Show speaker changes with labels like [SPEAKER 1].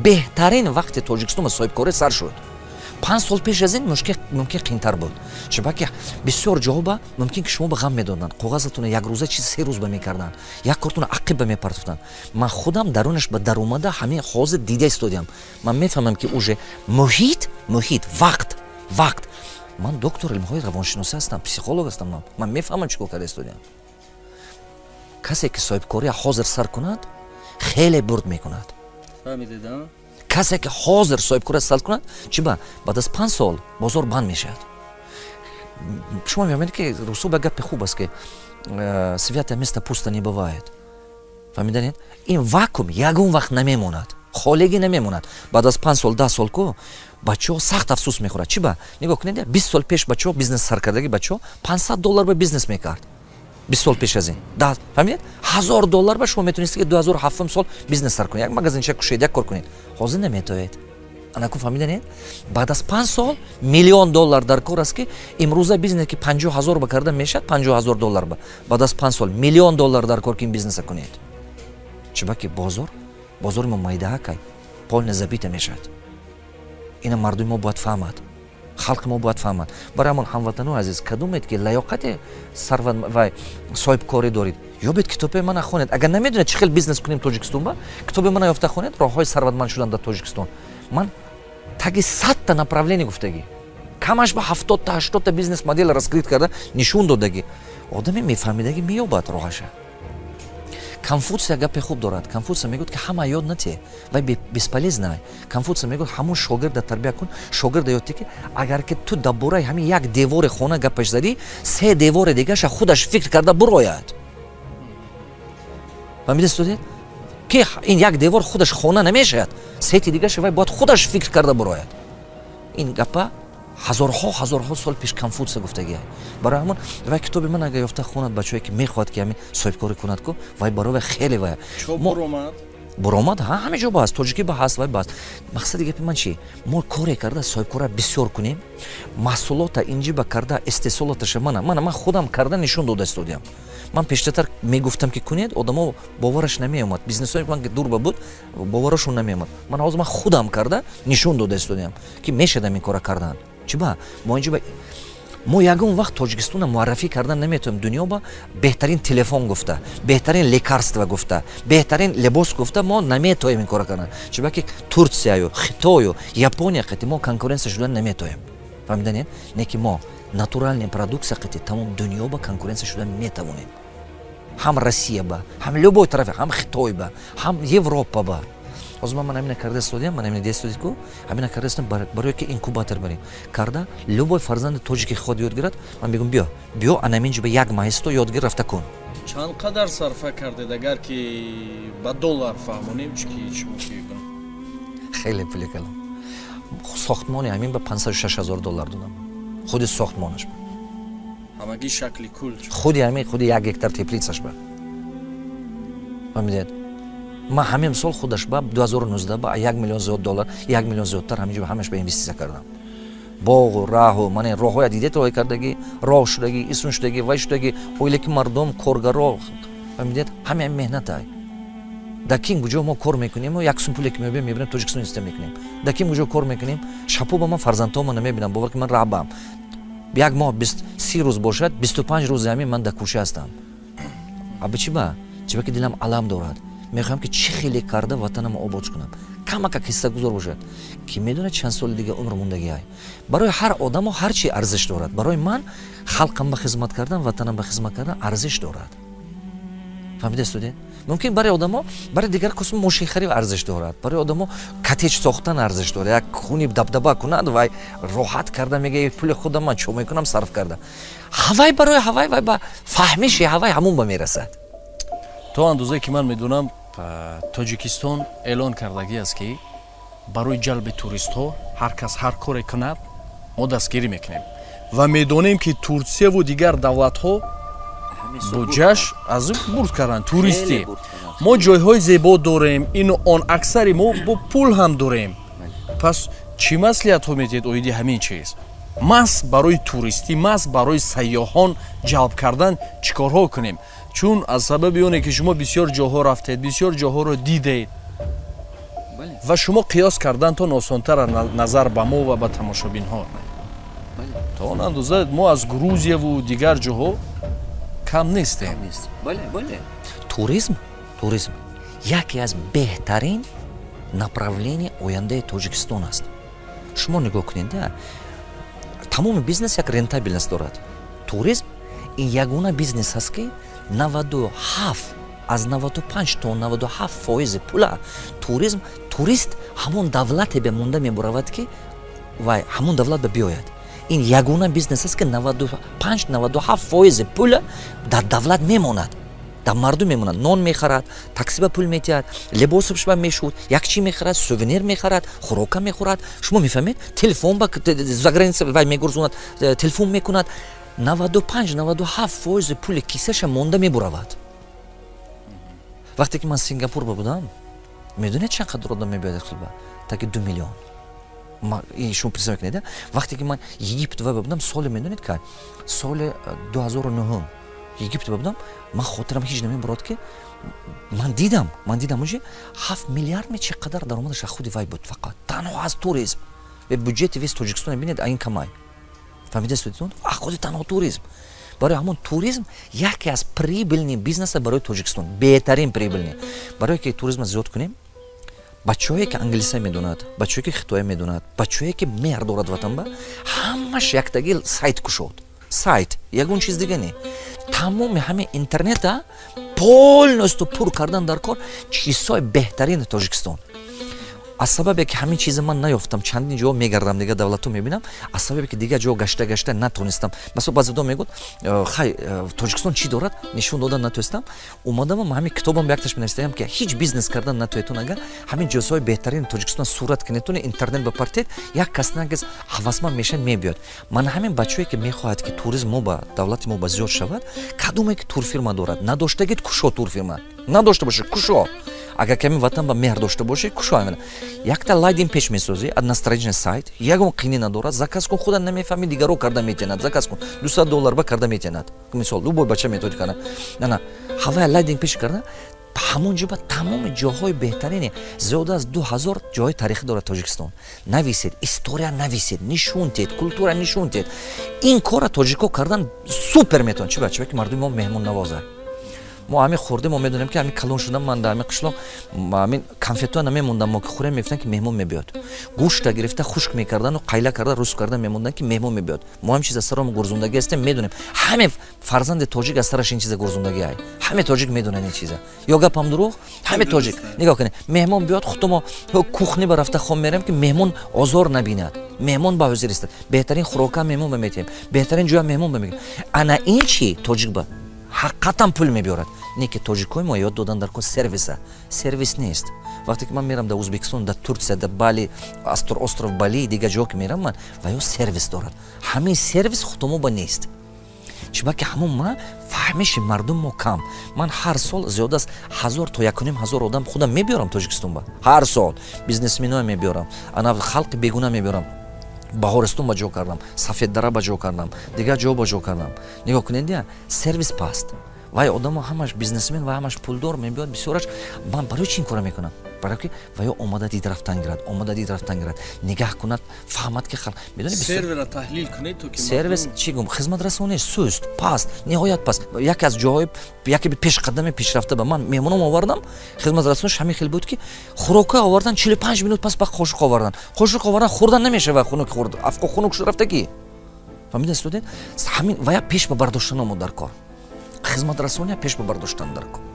[SPEAKER 1] беҳтарин вақти Тоҷикистон ба соҳибкорӣ сар шуд. 5 сол пеш аз ин мумкин қиинтар буд. Чунки бисёр ҷоба мумкин ки шумо ба ғам медоданд. Коғазатон як рӯза чиз 3 рӯз ба мекарданд. Як кортон ақиб ба мепартофтанд. Ман худам дарунаш ба даромада ҳамин ҳозир дида истодиам. Ман мефаҳмам ки уже муҳит вақт. Ман доктор илмҳои равоншиносӣ ҳастам, психолог ҳастам. Ман мефаҳмам чӣ кор карда истодиам. Касе ки соҳибкория ҳозир сар кунад, хеле бурд мекунад.
[SPEAKER 2] Фаҳмидед?
[SPEAKER 1] Касе ки ҳозир соҳибкория сар кунад, чӣ ба баъд аз 5 сол бозор банд мешавад. Шумо мефаҳмед ки русо ба гапи хуб аст ки святое место пусто не бывает. Фаҳмиданед? Ин вакуум ягон вақт намемонад. Холигӣ намемонад. Баъд аз 5 сол, 10 сол ко бачаҳо сахт афсӯс мехӯрад. Чӣ ба? Нигоҳ кунед, 20 сол пеш бачаҳо бизнес саркардаги бачаҳо $500 ба бизнес мекард. 20 сол пеш аз ин. Фаҳмидед? $1000 ба шумо метонистед ки 2007 сол бизнес сар кунед. Як магазинча кушед, як кор кунед. Ҳозир наметавонед. Анаку фаҳмиданед? Баъд аз 5 сол $1,000,000 дар кор аст ки имрӯза бизнес ки 50,000 ба карда мешад, $50,000 ба. Баъд аз 5 сол $1,000,000 дар кор ки ин бизнеса кунед. Чӣ ба ки бозори мо майдаҳакай полне забита мешавад. Ина мардуми мо бояд фаҳмад. Халқи мо бояд фаҳмад. Барои ҳамон ҳамватанои азиз, кадомед ки лаёқати сарват ва соҳибкорӣ доред, ёбед китоби мана хонед. Агар намедонед чӣ хел бизнес кунем Тоҷикистон ба, китоби мана ёфта хонед, роҳҳои сарватманд шудан дар Тоҷикистон. Ман таги 100 та направление гуфтагӣ. Камаш ба 70 та 80 та бизнес модел раскрит карда нишон додагӣ. Одаме мефаҳмидагӣ меёбад роҳаша. Конфутсия гапе хуб дорад. Конфутсия мегӯяд ки ҳама ёд натие, вай бесполезна. Конфутсия мегӯяд ҳамон шогирда тарбия кун, шогирда ёд ки агар ки ту дар бораи ҳамин як девори хона гапаш задӣ, 3 девори дигаша худаш фикр карда бурояд. фаҳмидед студент? Ки ин як девор худаш хона намешавад, 3 дигаша вай бояд худаш фикр карда бурояд. Ин гапа ҳазорҳо сол пеш Конфутсия гуфтагиа. Барои ҳамон вай китоби ман агар ёфта хонад бачаҳое ки мехоҳад ки ҳамин соҳибкорӣ кунад ку, вай барои вай хеле вай буромад ҳамаи ҷо ба ҳаст, тоҷикӣ ба ҳаст, вай ба ҳаст. Мақсади гапи ман чӣ? Мо коре карда соҳибкория бисёр кунем, маҳсулота инҷиба карда истеҳсолоташа ман худам карда нишон дода истодиам. Ман пештартар мегуфтам ки кунед, одамо бовараш намеомад. Бизнесои ман ки дур ба буд, боварашон намеомад. Ҳозир ман худам карда нишон дода истодиам ки мешадам ин кора кардан. Чӣ ба? Мо ягон вақт Тоҷикистона муаррафӣ кардан наметавонем. Дунё ба беҳтарин телефон гуфта, беҳтарин лекарства гуфта, беҳтарин либос гуфта мо наметавонем ин кора кардан. Чӣ ба ки Турсияю, Хитою, Япония қати мо конкуренсия шудан наметавонем. Фаҳмиданед? Не ки мо натуральная продукция қати тамом дунё ба конкуренсия шудан метавонем. Ҳам Россия ба, ҳам любой тарафе, ҳам Хитой ба, ҳам Европа ба. Ҳозир ман ҳамина карда истодиам, ман ҳамина дестодид ку, ҳамина карда истодиам барои ки инкубатор барем. Карда любой фарзанди тоҷики ход ёд гирад, ман мегӯям биё анаминҷи ба як маҳисто ёдгир рафта кун.
[SPEAKER 2] Чанд қадар сарфа кардед агар ки ба доллар фаҳмонем чӣ шумо фикр?
[SPEAKER 1] Хеле пули калом. Сохтмони ҳамин ба $506,000 додам. Худи сохтмонаш ба.
[SPEAKER 2] Ҳамагӣ шакли кул.
[SPEAKER 1] Худи ҳамин, худи 1 гектар теплицаш ба. Фаҳмидед? Ман ҳамин сол худаш ба 2019 ба $1 миллион зиёд, $1 миллион зиёдтар ҳаминҷо ҳамаш ба инвестисия кардам. Боғу, раҳу, ман роҳҳоя дидед роҳ кардагӣ, роҳ шудагӣ, исун шудагӣ, вай шудагӣ, оилаки мардум, коргаро, фаҳмидед? Ҳамин меҳнатай. Дар кин куҷо мо кор мекунем, мо як сум пуле ки мебинем Тоҷикистон инвестисия мекунем. Дар кин куҷо кор мекунем, шабо ба ман фарзандҳомо намебинам, бовар ки ман раҳбам. Як моҳ 30 рӯз бошад, 25 рӯзи ҳамин ман дар кӯча ҳастам. Аби чӣ ба? Чӣ ба ки дилам алам дорад. мехоҳам ки чӣ хеле карда ватанамо обод кунам, камакак ҳиссагузор бошад, ки медонад чанд соли дига умр мондагиай. Барои ҳар одамо ҳар чӣ арзиш дорад. Барои ман халқам ба хизмат кардан, ватанам ба хизмат кардан арзиш дорад. фаҳмидастуде? мумкин барои одамо, барои дигар косм мошин харид арзиш дорад. Барои одамо коттедж сохтан арзиш дорад. Як хуни дабдаба кунад ва роҳат карда мега пули худам ман чо мекунам сарф карда. ҳавай барои ҳавай ва ба фаҳмиши ҳавай ҳамун ба мерасад.
[SPEAKER 2] То андозае ки ман медонам, Тоҷикистон эълон кардагӣ аст ки барои ҷалби туристҳо ҳар кас ҳар коре кунад, мо дастгирӣ мекунем ва медонем ки Турсияву дигар давлатҳо буҷаш аз бурд карданд туристӣ. Мо ҷойҳои зебо дорем, ину он аксари мо бо пул ҳам дорем. Пас чӣ маслиҳатҳо медиҳед оиди ҳамин чиз? Мас барои туристӣ, мас барои сайёҳон ҷалб кардан чӣ корҳо кунем? Чун аз сабаби оне ки шумо бисёр ҷоҳо рафтед, бисёр ҷоҳоро дидед.
[SPEAKER 1] бале.
[SPEAKER 2] ва шумо қиёс кардантон осонтар назар ба мо ва ба тамошобинҳо. То он андоза мо аз Грузияву дигар ҷоҳо кам нестем.
[SPEAKER 1] Туризм яке аз беҳтарин направление ояндаи Тоҷикистон аст. Шумо нигоҳ кунед, тамоми бизнес як рентабельност дорад. Туризм ин ягона бизнес аст ки 97 аз 95 то 97% пула турист ҳамон давлате бемонда мебуравад ки вай ҳамон давлат ба биёяд. ин ягона бизнес аст ки 95-97% пула дар давлат мемонад, дар мардум мемонад. Нон мехарад, таксиба пул метиҳад, либосаш ба мешуд, як чӣ мехарад, сувенир мехарад, хӯрока мехӯрад. Шумо мефаҳмед? Телефон ба заграница вай мегурзонад, телефон мекунад. 95-97% пули кисаша монда мебуравад. вақте ки ман Сингапур будам, медонед чанд қадар одам мебиёяд хилба? Таки 2 миллион. Шумо представ мекунед? вақте ки ман Египет будам, соли медонед ка соли 2009 Египет будам, ман хотирам ҳеҷ намебарад ки ман дидам уҷи 7 миллиард чӣ қадар даромадаш аз худи вай буд, фақат танҳо аз туризм. Бюджети вес Тоҷикистон бинед ин камай. Фаҳмидед? аз худи танҳо туризм. барои ҳамон туризм яке аз прибыльни бизнеса барои Тоҷикистон, беҳтарин прибыльни. Барое ки туризма зиёд кунем, бачаҳое ки англиса медонад, бачаҳое ки хитоя медонад, бачаҳое ки меҳр дорад ватанба, ҳамаш яктаги сайт кушод. Сайт ягон чиз дига не. тамоми ҳамин интернета полностью пур кардан дар кор чизҳои беҳтарини Тоҷикистон. аз сабабе ки ҳамин чиза ман наёфтам, чандин ҷо мегардам, дига давлатҳо мебинам, аз сабабе ки дига ҷо гашта натонистам. масо баъзедо мегӯд хай Тоҷикистон чӣ дорад, нишон додан натонистам. омадам ҳамин китобам якташ менавистаям ки ҳеҷ бизнес кардан натоетон, агар ҳамин ҷозҳои беҳтарини Тоҷикистон сурат кинетони интернет бапартед, як кас нагез ҳавасманд мешавад мебиёд. мана ҳамин бачаҳое ки мехоҳад ки туризм мо ба давлати мо ба зиёд шавад, кадоме ки турфирма дорад, надоштагид кушо турфирма, надошта бошед кушо. агар ками ватан ба меҳр дошта бошед кушо. якта лайдинг пеж месозӣ, одностраничный сайт, ягон қини надорад, заказ кун, худа намефаҳми дигаро карда метиҳанад, заказ кун $200 ба карда метиҳанад. мисол любой бача метавонад карда. на ҳавая лайдинг пеж карда, ҳамон ҷо ба тамоми ҷоҳои беҳтарини зиёда аз 2000 ҷоҳои таърихӣ дорад Тоҷикистон. нависед, история нависед, нишон тед, культура нишон тед. ин кора тоҷико кардан супер метавонад. чӣ бачаҳое ки мардуми мо меҳмоннавоза. мо ҳамин хӯрдем, мо медонем ки ҳамин калон шудам, ман дар ҳамин қишлоқ ҳамин конфетҳоя намемондам, мо ки хӯрем мефтан ки меҳмон мебиёд. гӯшта гирифта хушк мекардану қайла карда рӯз карда мемондан ки меҳмон мебиёд. мо ҳам чиз аз саромо гурзондагӣ ҳастем, медонем. ҳамин фарзанди тоҷик аз сараш ин чиза гурзондагӣ ай. ҳамин тоҷик медонад ин чиза. ё гапам дурӯғ? ҳамин тоҷик. нигоҳ кунед, меҳмон биёд, худто мо кухни ба рафта хом мерем ки меҳмон озор набинад. меҳмон ба ҳозир истад. беҳтарин хӯрока меҳмон ба метиҳем, беҳтарин ҷоя меҳмон ба мегирем. ана ин чӣ тоҷик ба ҳақиқатан пул мебиёрад. не ки тоҷикои мо ёд додан дар кор сервиса. сервис нест. вақте ки ман мерам дар Ӯзбекистон, дар Турсия, дар Бали, остров Бали, дига ҷо ки мерам ман, ва ё сервис дорад. ҳамин сервис худомо нест. чиба ки ҳамон ма фаҳмиши мардум мо кам. ман ҳар сол зиёда аз 1000 то 1500 одам худам мебиёрам Тоҷикистон ба. ҳар сол бизнесменоя мебиёрам, ана халқи бегуна мебиёрам. Баҳористон ба ҷо кардам, Сафеддара ба ҷо кардам, дигар ҷо ба ҷо кардам. нигоҳ кунед, сервис паст. вай одамо ҳамаш бизнесмен ва ҳамаш пулдор мебиёд, бисёраш. ман барои чӣ ин кора мекунам? барои ки ваё омада дид рафтан гирад, нигаҳ кунад, фаҳмад ки халқ медони
[SPEAKER 2] сервера таҳлил кунед то ки
[SPEAKER 1] сервис чӣ гум хизматрасонӣ суст, паст, ниҳоят паст. яке аз ҷоҳои яке пешқадами пешрафта ба ман меҳмоном овардам, хизматрасониш ҳамин хел буд ки хӯрока овардан 45 минут пас ба қошуқ овардан. қошуқ овардан хӯрдан намешава, хунук хӯрд, афқо хунук шуд рафта ки. фаҳмида студент? ҳамин вая пеш ба бардоштан омад дар кор. хизматрасония пеш ба бардоштан дар кор.